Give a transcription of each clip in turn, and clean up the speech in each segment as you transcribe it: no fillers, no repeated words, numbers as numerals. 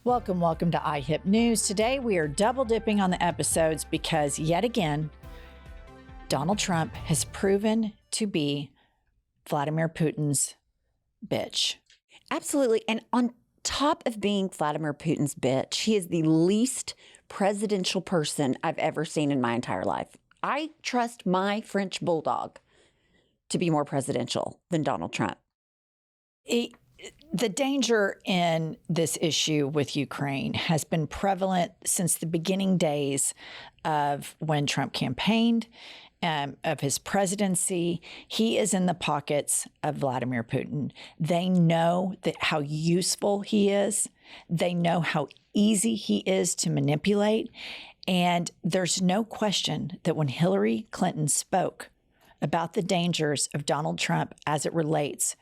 Welcome to IHIP News. Today we are double dipping on the episodes because yet again, Donald Trump has proven to be Vladimir Putin's bitch. Absolutely. And on top of being Vladimir Putin's bitch, he is the least presidential person I've ever seen in my entire life. I trust my French bulldog to be more presidential than Donald Trump. The danger in this issue with Ukraine has been prevalent since the beginning days of when Trump campaigned, of his presidency. He is in the pockets of Vladimir Putin. They know that how useful he is. They know how easy he is to manipulate. And there's no question that when Hillary Clinton spoke about the dangers of Donald Trump as it relates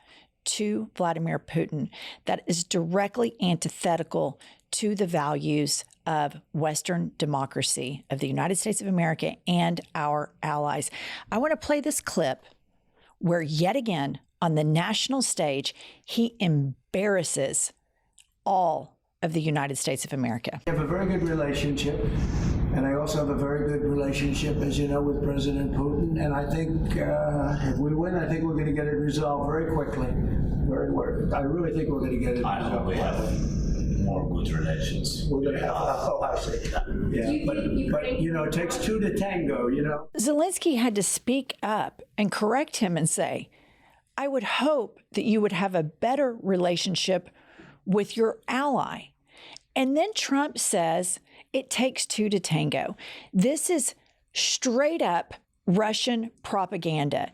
to Vladimir Putin, that is directly antithetical to the values of Western democracy, of the United States of America and our allies. I want to play this clip where yet again on the national stage, he embarrasses all of the United States of America. We have a very good relationship, and I also have a very good relationship, as you know, with President Putin. And I think if we win, I think we're going to get it resolved very quickly. I really think we're going to get it resolved. I hope we have more good relations. We're going to have, I see. Yeah, but you know, it takes two to tango, you know. Zelensky had to speak up and correct him and say, I would hope that you would have a better relationship with your ally. And then Trump says it takes two to tango. This is straight up Russian propaganda.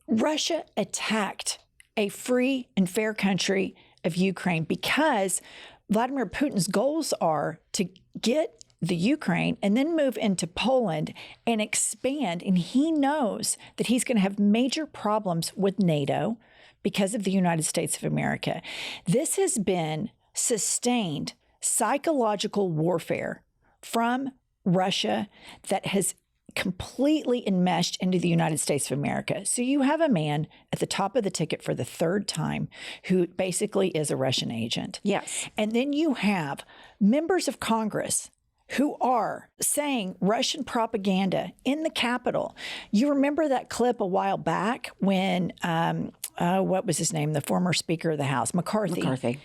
Russia attacked a free and fair country of Ukraine because Vladimir Putin's goals are to get the Ukraine and then move into Poland and expand. And he knows that he's going to have major problems with NATO because of the United States of America. This has been sustained psychological warfare from Russia that has completely enmeshed into the United States of America. So you have a man at the top of the ticket for the third time who basically is a Russian agent. Yes. And then you have members of Congress who are saying Russian propaganda in the Capitol. You remember that clip a while back when, what was his name? The former Speaker of the House, McCarthy.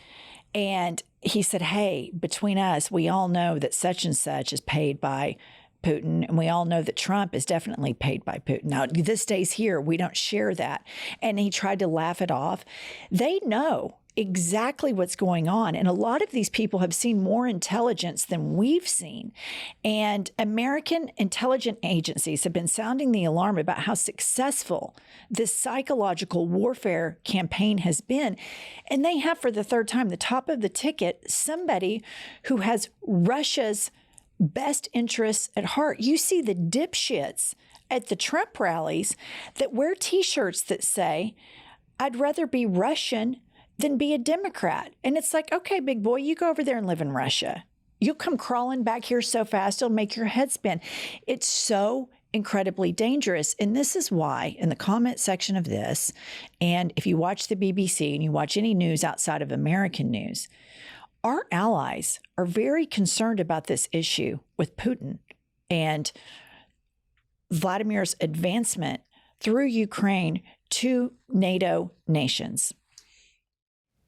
And he said, hey, between us, we all know that such and such is paid by Putin, and we all know that Trump is definitely paid by Putin. Now, this stays here. We don't share that. And he tried to laugh it off. They know exactly what's going on. And a lot of these people have seen more intelligence than we've seen. And American intelligence agencies have been sounding the alarm about how successful this psychological warfare campaign has been. And they have, for the third time, the top of the ticket, somebody who has Russia's best interests at heart. You see the dipshits at the Trump rallies that wear T-shirts that say, I'd rather be Russian than be a Democrat. And it's like, okay, big boy, you go over there and live in Russia. You'll come crawling back here so fast, it'll make your head spin. It's so incredibly dangerous. And this is why in the comment section of this, and if you watch the BBC and you watch any news outside of American news, our allies are very concerned about this issue with Putin and Vladimir's advancement through Ukraine to NATO nations.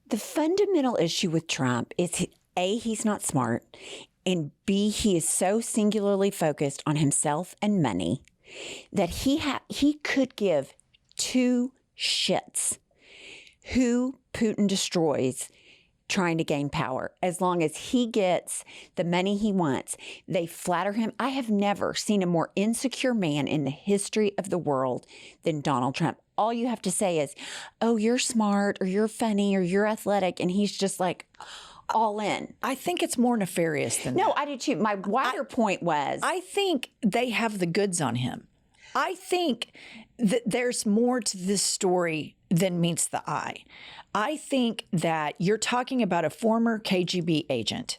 The fundamental issue with Trump is, A, he's not smart, and B, he is so singularly focused on himself and money that he could give two shits who Putin destroys trying to gain power. As long as he gets the money he wants, they flatter him. I have never seen a more insecure man in the history of the world than Donald Trump. All you have to say is, oh, you're smart, or you're funny, or you're athletic, and he's just like all in. I think it's more nefarious than that. No, I do too. My wider point was, I think they have the goods on him. I think that there's more to this story than meets the eye. I think that you're talking about a former KGB agent.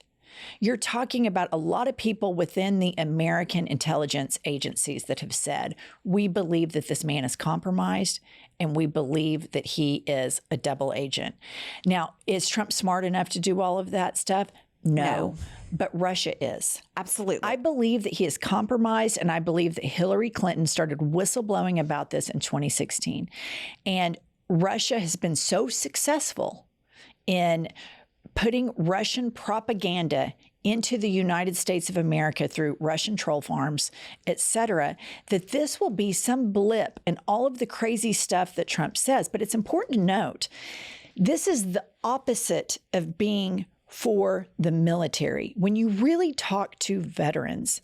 You're talking about a lot of people within the American intelligence agencies that have said, we believe that this man is compromised and we believe that he is a double agent. Now, is Trump smart enough to do all of that stuff? No. But Russia is. Absolutely. I believe that he is compromised, and I believe that Hillary Clinton started whistleblowing about this in 2016. And Russia has been so successful in putting Russian propaganda into the United States of America through Russian troll farms, et cetera, that this will be some blip in all of the crazy stuff that Trump says. But it's important to note, this is the opposite of being for the military. When you really talk to veterans,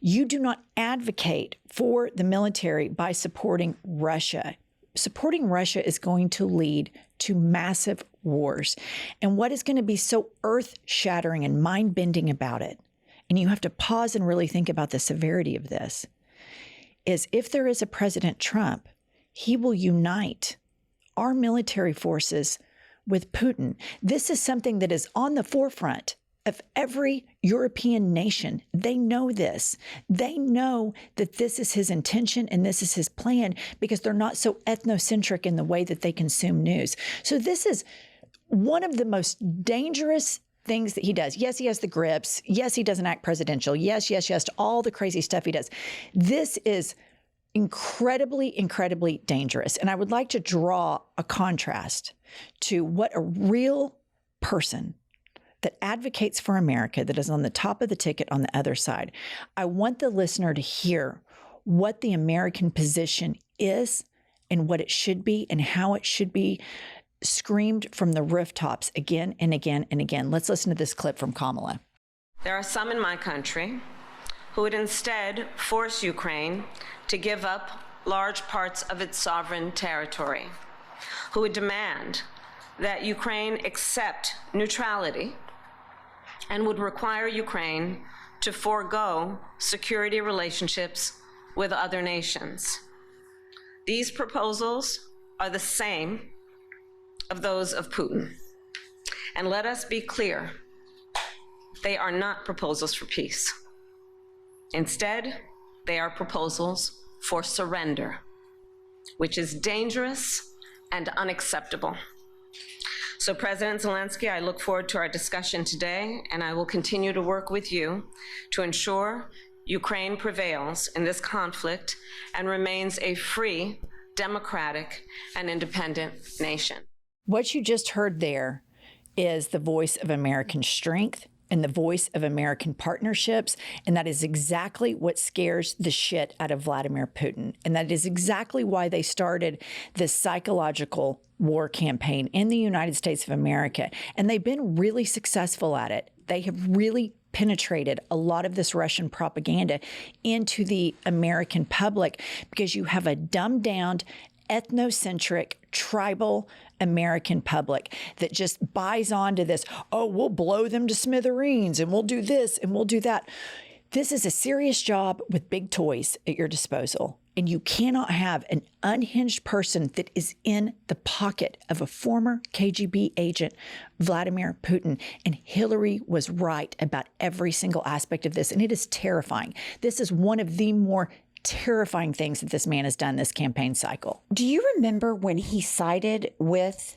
you do not advocate for the military by supporting Russia. Supporting Russia is going to lead to massive wars. And what is going to be so earth-shattering and mind-bending about it, and you have to pause and really think about the severity of this, is if there is a President Trump, he will unite our military forces with Putin. This is something that is on the forefront of every European nation. They know this. They know that this is his intention and this is his plan because they're not so ethnocentric in the way that they consume news. So this is one of the most dangerous things that he does. Yes, he has the grips. Yes, he doesn't act presidential. Yes, to all the crazy stuff he does. This is incredibly, incredibly dangerous. And I would like to draw a contrast to what a real person that advocates for America, that is on the top of the ticket on the other side. I want the listener to hear what the American position is and what it should be and how it should be screamed from the rooftops again and again and again. Let's listen to this clip from Kamala. There are some in my country who would instead force Ukraine to give up large parts of its sovereign territory, who would demand that Ukraine accept neutrality and would require Ukraine to forego security relationships with other nations. These proposals are the same of those of Putin. And let us be clear, they are not proposals for peace. Instead, they are proposals for surrender, which is dangerous and unacceptable. So, President Zelensky, I look forward to our discussion today, and I will continue to work with you to ensure Ukraine prevails in this conflict and remains a free, democratic, and independent nation. What you just heard there is the voice of American strength and the voice of American partnerships. And that is exactly what scares the shit out of Vladimir Putin. And that is exactly why they started this psychological war campaign in the United States of America. And they've been really successful at it. They have really penetrated a lot of this Russian propaganda into the American public because you have a dumbed-down, ethnocentric, tribal American public that just buys onto this, oh, we'll blow them to smithereens and we'll do this and we'll do that. This is a serious job with big toys at your disposal. And you cannot have an unhinged person that is in the pocket of a former KGB agent, Vladimir Putin. And Hillary was right about every single aspect of this. And it is terrifying. This is one of the more terrifying things that this man has done this campaign cycle. Do you remember when he sided with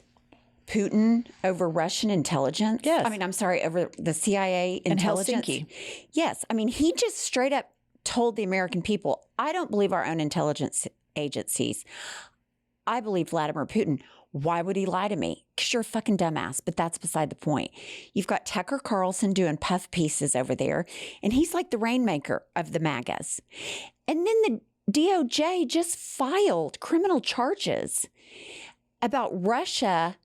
Putin over Russian intelligence? Yes. I mean, I'm sorry, over the CIA intelligence? Helsinki. Yes. I mean, he just straight up told the American people, I don't believe our own intelligence agencies. I believe Vladimir Putin. Why would he lie to me? Because you're a fucking dumbass, but that's beside the point. You've got Tucker Carlson doing puff pieces over there, and he's like the rainmaker of the MAGAs. And then the DOJ just filed criminal charges about Russia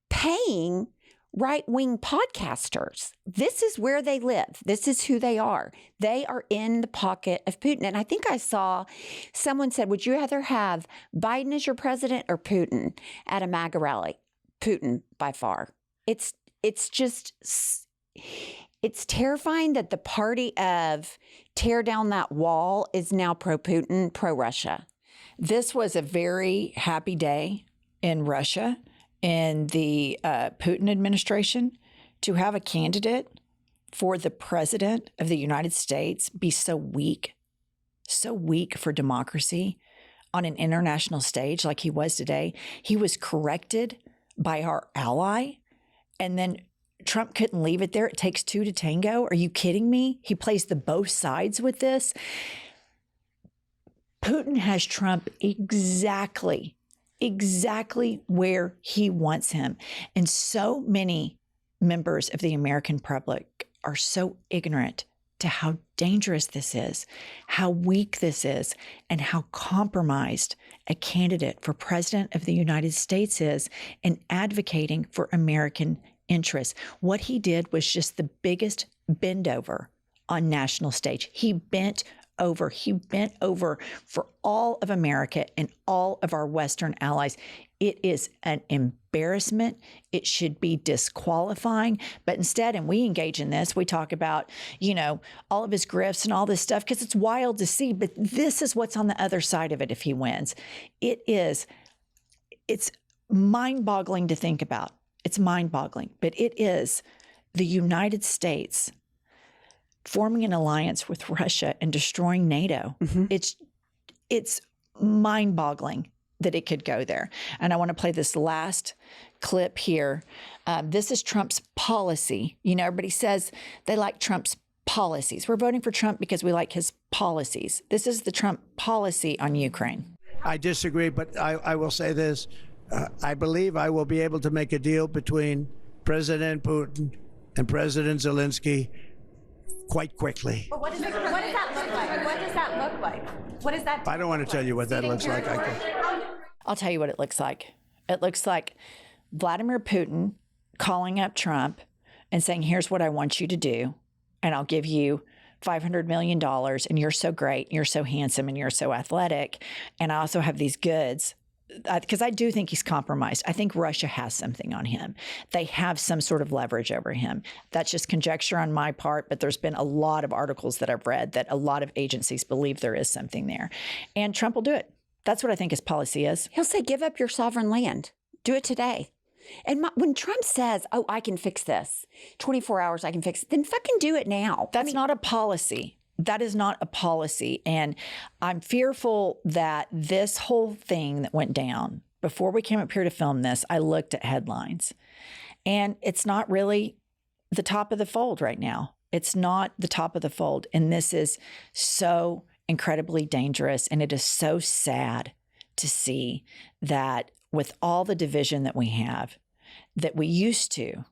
paying right-wing podcasters. This is where they live. This is who they are. They are in the pocket of Putin. And I think I saw someone said, would you rather have Biden as your president or Putin at a MAGA rally? Putin by far. It's terrifying that the party of tear down that wall is now pro-Putin, pro-Russia. This was a very happy day in Russia in the Putin administration to have a candidate for the president of the United States be so weak for democracy. on an international stage like he was today, he was corrected by our ally, and then Trump couldn't leave it there. It takes two to tango. Are you kidding me? He plays the both sides with this. Putin has Trump exactly where he wants him. And so many members of the American public are so ignorant to how dangerous this is, how weak this is, and how compromised a candidate for president of the United States is in advocating for American interests. What he did was just the biggest bend over on national stage. He bent over for all of America and all of our Western allies. It is an embarrassment. It should be disqualifying. But instead, and we engage in this, we talk about, all of his grifts and all this stuff because it's wild to see. But this is what's on the other side of it if he wins. It's mind-boggling to think about. It's mind-boggling. But it is the United States forming an alliance with Russia and destroying NATO. Mm-hmm. It's mind-boggling that it could go there. And I want to play this last clip here. This is Trump's policy. Everybody says they like Trump's policies. We're voting for Trump because we like his policies. This is the Trump policy on Ukraine. I disagree, but I will say this. I believe I will be able to make a deal between President Putin and President Zelensky quite quickly. But what does that look like? What does that look like? What does that? I don't want to tell you what that looks like. I'll tell you what it looks like. It looks like Vladimir Putin calling up Trump and saying, here's what I want you to do, and I'll give you $500 million, and you're so great, you're so handsome, and you're so athletic, and I also have these goods. Because I do think he's compromised. I think Russia has something on him. They have some sort of leverage over him. That's just conjecture on my part, but there's been a lot of articles that I've read that a lot of agencies believe there is something there. And Trump will do it. That's what I think his policy is. He'll say, give up your sovereign land. Do it today. And when Trump says, oh, I can fix this, 24 hours, I can fix it, then fucking do it now. That's not a policy. That is not a policy. And I'm fearful that this whole thing that went down, before we came up here to film this, I looked at headlines. And it's not really the top of the fold right now. It's not the top of the fold. And this is so incredibly dangerous. And it is so sad to see that with all the division that we have, that we used to,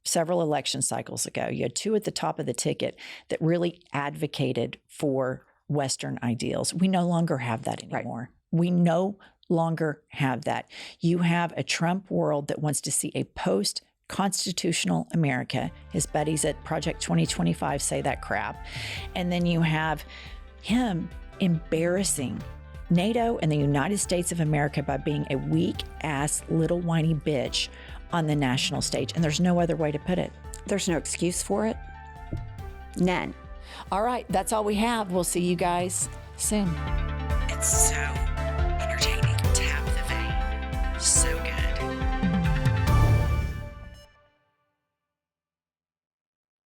several election cycles ago, you had two at the top of the ticket that really advocated for Western ideals. We no longer have that anymore. Right. We no longer have that. You have a Trump world that wants to see a post-constitutional America. His buddies at Project 2025 say that crap. And then you have him embarrassing NATO and the United States of America by being a weak-ass little whiny bitch on the national stage. And there's no other way to put it. There's no excuse for it. None. All right, that's all we have. We'll see you guys soon. It's so